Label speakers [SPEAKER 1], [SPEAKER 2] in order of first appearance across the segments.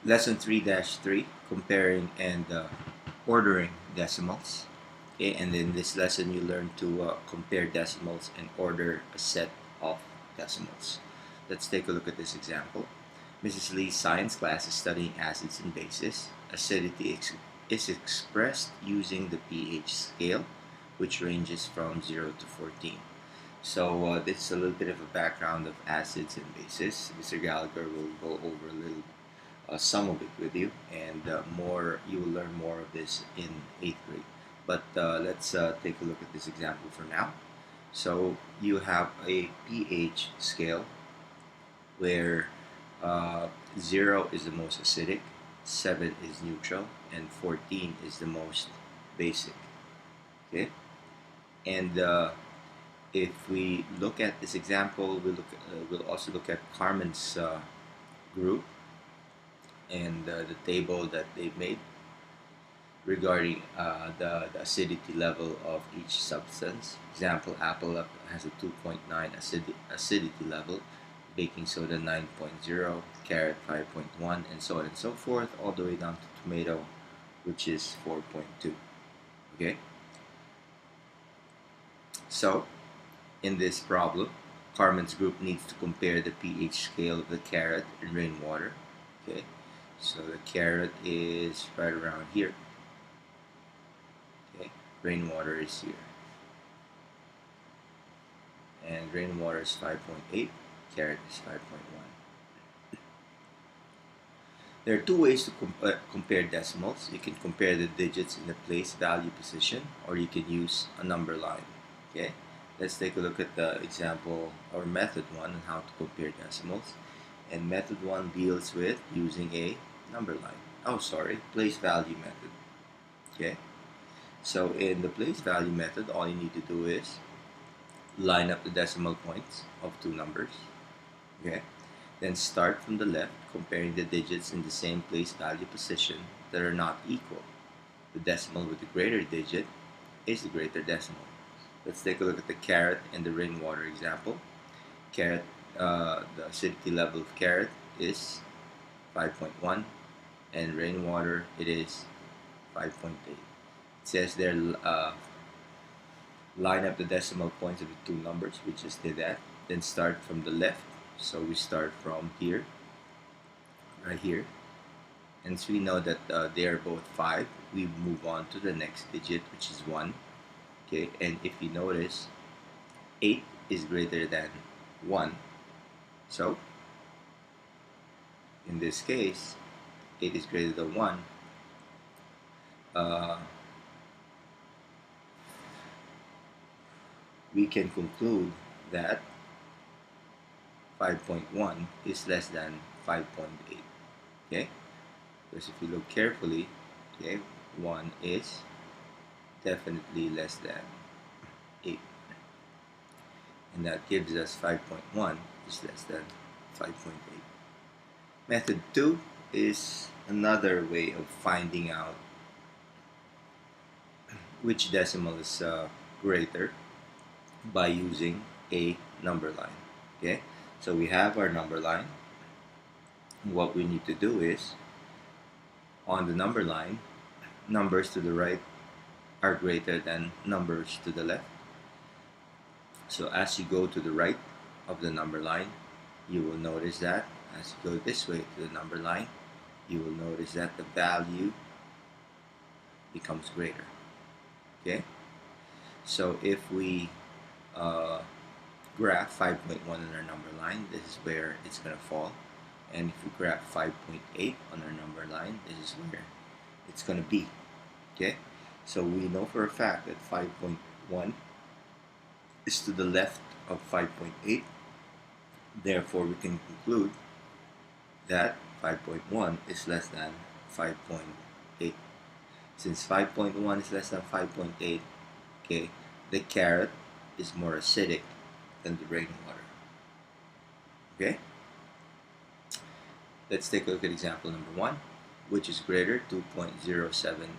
[SPEAKER 1] Lesson 3-3, comparing and ordering decimals. Okay, and in this lesson you learn to compare decimals and order a set of decimals. Let's take a look at this example. Mrs. Lee's science class is studying acids and bases. Acidity is expressed using the pH scale, which ranges from 0 to 14. So this is a little bit of a background of acids and bases. Mr. Gallagher will go over a little some of it with you, and more you will learn more of this in 8th grade. But let's take a look at this example for now. So you have a pH scale where 0 is the most acidic, 7 is neutral, and 14 is the most basic. Okay, and if we look at this example, we'll also look at Carmen's group and the table that they've made regarding the acidity level of each substance. Example, apple has a 2.9 acidity level, baking soda 9.0, carrot 5.1, and so on and so forth, all the way down to tomato, which is 4.2. Okay? So, in this problem, Carmen's group needs to compare the pH scale of the carrot and rainwater. Okay? So the carrot is right around here. Okay, rainwater is here. And rainwater is 5.8, carrot is 5.1. There are two ways to compare decimals. You can compare the digits in the place value position, or you can use a number line. Okay, let's take a look at the example or method 1 on how to compare decimals. And method 1 deals with using a number line. Oh, sorry, place value method. Okay, so in the place value method, all you need to do is line up the decimal points of two numbers. Okay, then start from the left, comparing the digits in the same place value position that are not equal. The decimal with the greater digit is the greater decimal. Let's take a look at the carrot and the rainwater example. Carrot, the acidity level of carrot is 5.1, and rainwater it is 5.8. It says there line up the decimal points of the two numbers. We just did that. Then start from the left. So we start from here, right here. And so we know that they are both 5. We move on to the next digit, which is 1. Okay, and if you notice, 8 is greater than 1. So in this case, 8 is greater than 1. We can conclude that 5.1 is less than 5.8. Okay, because if you look carefully, okay, 1 is definitely less than 8, and that gives us 5.1 is less than 5.8. Method 2 is another way of finding out which decimal is greater by using a number line. Okay, so we have our number line. What we need to do is, on the number line, numbers to the right are greater than numbers to the left. So as you go to the right of the number line, you will notice that as you go this way to the number line, you will notice that the value becomes greater. Okay, so if we graph 5.1 on our number line, this is where it's going to fall. And if we graph 5.8 on our number line, this is where it's going to be. Okay, so we know for a fact that 5.1 is to the left of 5.8. Therefore, we can conclude that 5.1 is less than 5.8. Since 5.1 is less than 5.8, okay, the carrot is more acidic than the rainwater. Okay? Let's take a look at example number 1, which is greater 2.37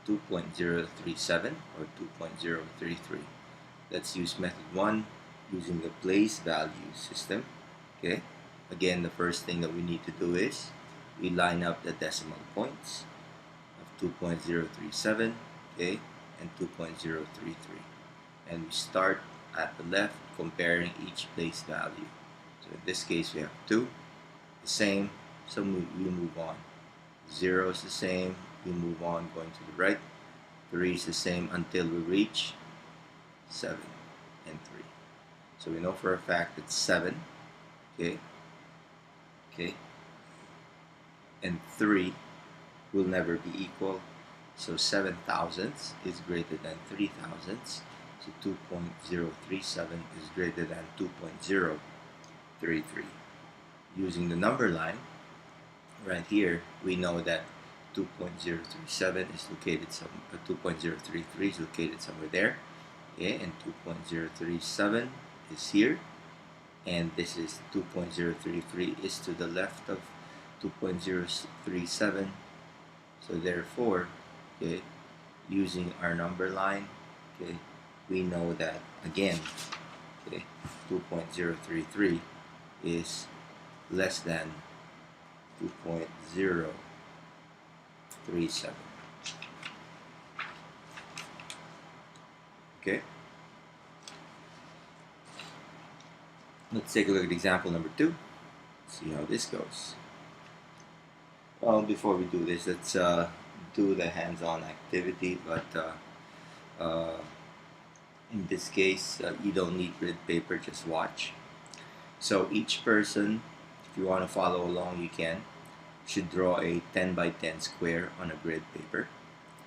[SPEAKER 1] or 2.033. Let's use method 1 using the place value system. Okay? Again, the first thing that we need to do is we line up the decimal points of 2.037, okay, and 2.033. And we start at the left comparing each place value. So in this case we have 2, the same, so we move on. 0 is the same, we move on going to the right. 3 is the same until we reach 7 and 3. So we know for a fact that 7, okay, and 3 will never be equal. So 7 thousandths is greater than 3 thousandths. So 2.037 is greater than 2.033. Using the number line right here, we know that 2.037 is located 2.033 is located somewhere there. Okay, and 2.037 is here, and this is 2.033 is to the left of 2.037. So therefore, okay, using our number line, okay, we know that again, okay, 2.033 is less than 2.037. Okay. Let's take a look at example number 2. See how this goes. Well, before we do this, let's do the hands-on activity, but in this case, you don't need grid paper, just watch. So each person, if you want to follow along, you can, should draw a 10 by 10 square on a grid paper.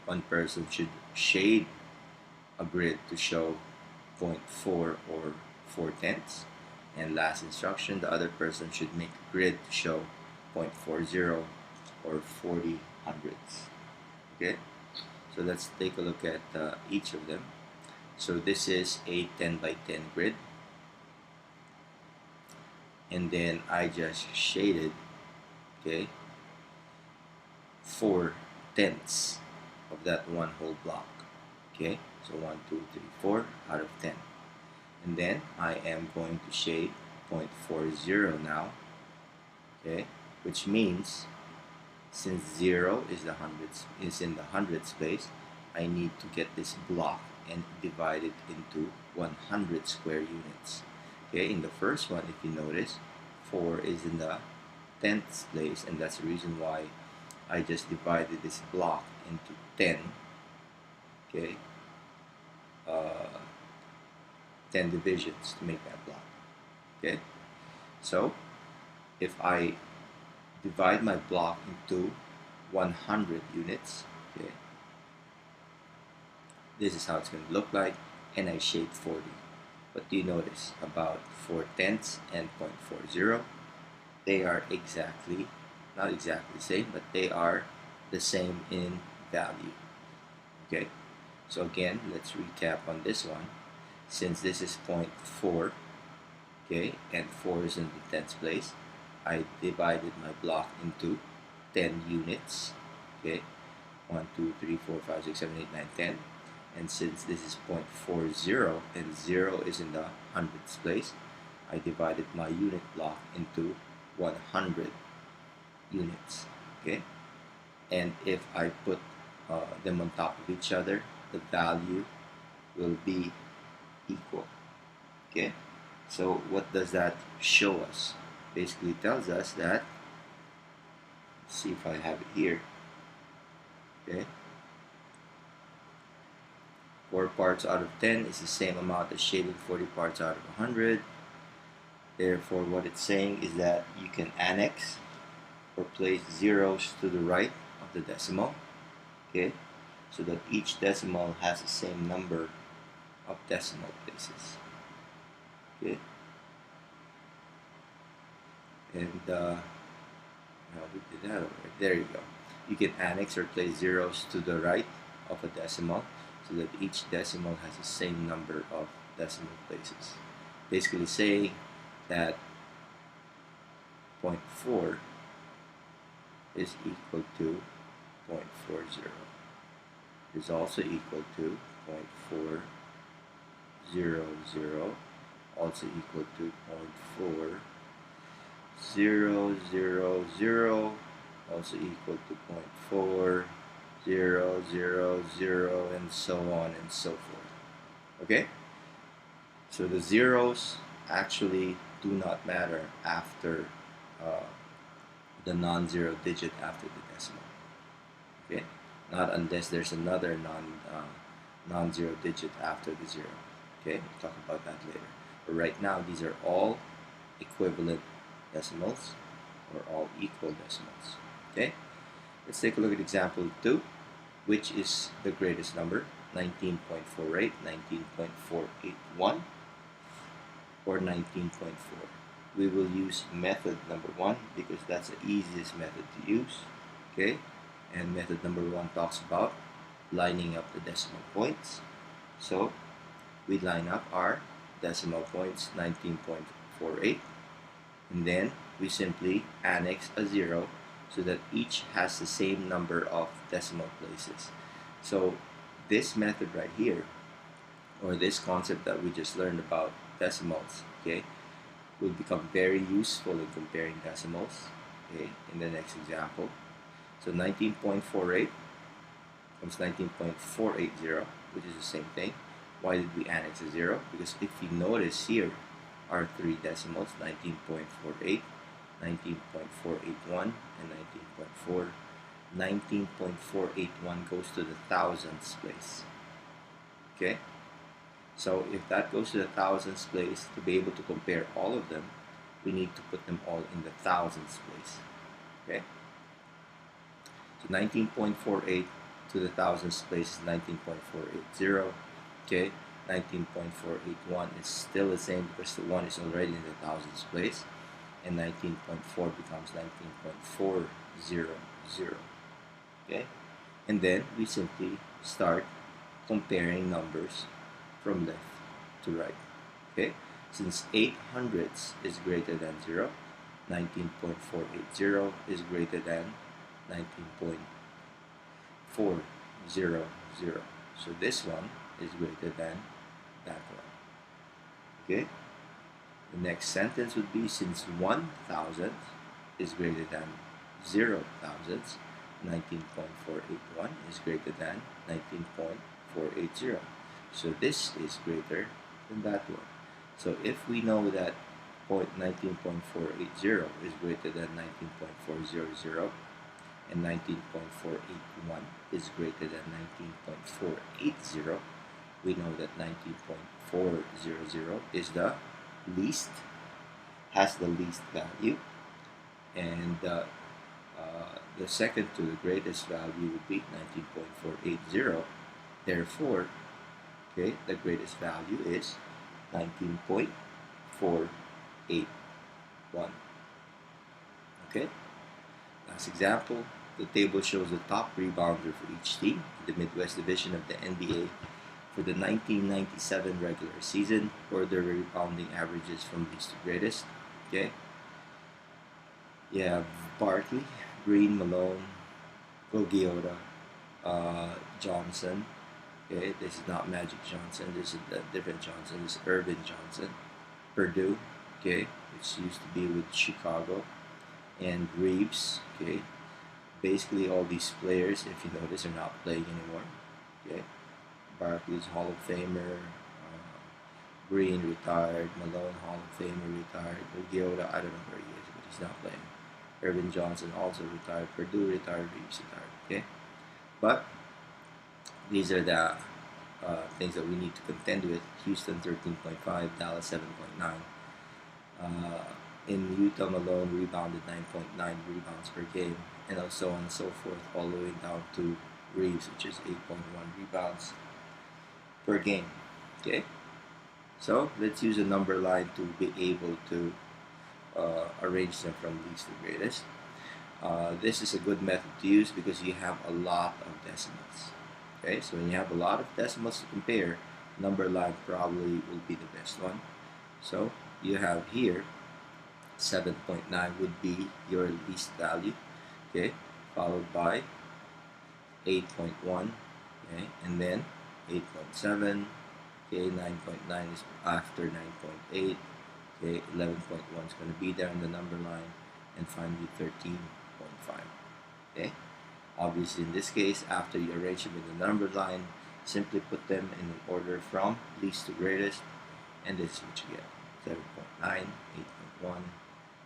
[SPEAKER 1] One person should shade a grid to show 0.4 or 4/10. And last instruction, the other person should make a grid to show 0.40 or 40 hundredths. Okay, so let's take a look at each of them. So this is a 10 by 10 grid, and then I just shaded, okay, 4/10 of that one whole block. Okay, so 1, 2, 3, 4 out of 10. And then I am going to shade 0.40 now, okay, which means since 0 is in the hundredths place, I need to get this block and divide it into 100 square units. Okay, in the first one, if you notice, 4 is in the tenths place, and that's the reason why I just divided this block into 10. Okay, 10 divisions to make that block. Okay, so if I divide my block into 100 units, okay, this is how it's going to look like, and I shade 40. But do you notice about 4/10 and 0.40? They are exactly, not exactly the same, but they are the same in value. Okay, so again, let's recap on this one. Since this is 0.4, okay, and 4 is in the tenths place, I divided my block into 10 units. Okay, 1, 2, 3, 4, 5, 6, 7, 8, 9, 10. And since this is 0.40 and 0 is in the hundredths place, I divided my unit block into 100 units. Okay, and if I put them on top of each other, the value will be equal. Okay, so what does that show us? Basically tells us that, let's see if I have it here. Okay, 4 parts out of 10 is the same amount as shading 40 parts out of 100. Therefore, what it's saying is that you can annex or place zeros to the right of the decimal, okay, so that each decimal has the same number of decimal places. Okay, and we did that already. There you go. You can annex or place zeros to the right of a decimal so that each decimal has the same number of decimal places. Basically saying that 0.4 is equal to 0.40. Is also equal to 0.400, also equal to 0.4000, also equal to 0.4, 0, 0, 0, and so on and so forth. Okay? So the zeros actually do not matter after uh, the non-zero digit after the decimal. Okay? Not unless there's another non-zero digit after the zero. Okay? We'll talk about that later. But right now, these are all equivalent decimals or all equal decimals. Okay? Let's take a look at example 2, which is the greatest number, 19.48, 19.481, or 19.4. We will use method number 1 because that's the easiest method to use. Okay? And method number 1 talks about lining up the decimal points. So we line up our decimal points, 19.48, and then we simply annex a 0 so that each has the same number of decimal places. So this method right here, or this concept that we just learned about decimals, okay, will become very useful in comparing decimals, okay, in the next example. So 19.48 becomes 19.480, which is the same thing. Why did we annex a 0? Because if you notice here, our three decimals, 19.48, 19.481, and 19.4. 19.481 goes to the thousands place. Okay? So if that goes to the thousands place, to be able to compare all of them, we need to put them all in the thousands place. Okay? So 19.48 to the thousands place is 19.480. Okay? 19.481 is still the same because the 1 is already in the thousands place, and 19.4 becomes 19.400. Okay? And then we simply start comparing numbers from left to right. Okay? Since 8 hundredths is greater than 0, 19.480 is greater than 19.400. So this one is greater than that one. Okay? The next sentence would be, since 1,000 is greater than 0 thousandths, 19.481 is greater than 19.480. So this is greater than that one. So if we know that 19.480 is greater than 19.400 and 19.481 is greater than 19.480, we know that 19.400 is the least, has the least value, and the second to the greatest value would be 19.480. Therefore, okay, the greatest value is 19.481. Okay, last example. The table shows the top rebounder for each team in the Midwest Division of the NBA for the 1997 regular season, or their rebounding averages from least to greatest. Okay, you have Barkley, Green, Malone, Golgiota, Johnson. Okay, this is not Magic Johnson. This is a different Johnson. This is Irvin Johnson. Purdue, okay, which used to be with Chicago, and Reeves. Okay, basically all these players, if you notice, are not playing anymore. Okay, Barkley's Hall of Famer. Green retired. Malone Hall of Famer retired. Golgiota, I don't know where he is, but he's not playing. Irvin Johnson also retired. Purdue retired. Reeves retired. Okay, but these are the things that we need to contend with. Houston 13.5, Dallas 7.9. In Utah, Malone rebounded 9.9 rebounds per game, and so on and so forth, all the way down to Reeves, which is 8.1 rebounds per game. Okay, so let's use a number line to be able to arrange them from least to greatest. This is a good method to use because you have a lot of decimals. Okay, so when you have a lot of decimals to compare, number line probably will be the best one. So you have here 7.9 would be your least value, okay, followed by 8.1, okay, and then 8.7, okay, 9.9 is after 9.8, okay, 11.1 is going to be there on the number line, and finally 13.5. Okay. Obviously, in this case, after you arrange them in the number line, simply put them in an order from least to greatest, and this is what you get: 7.9, 8.1,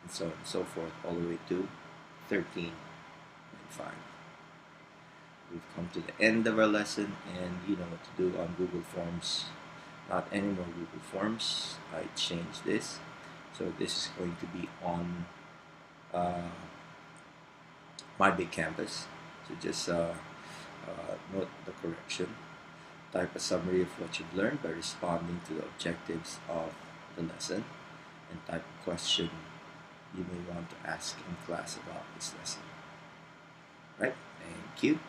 [SPEAKER 1] and so on and so forth, all the way to 13.5. We've come to the end of our lesson, and you know what to do on Google Forms. Not anymore Google Forms. I changed this, so this is going to be on my big canvas. So just note the correction. Type a summary of what you've learned by responding to the objectives of the lesson, and type a question you may want to ask in class about this lesson. Right? Thank you.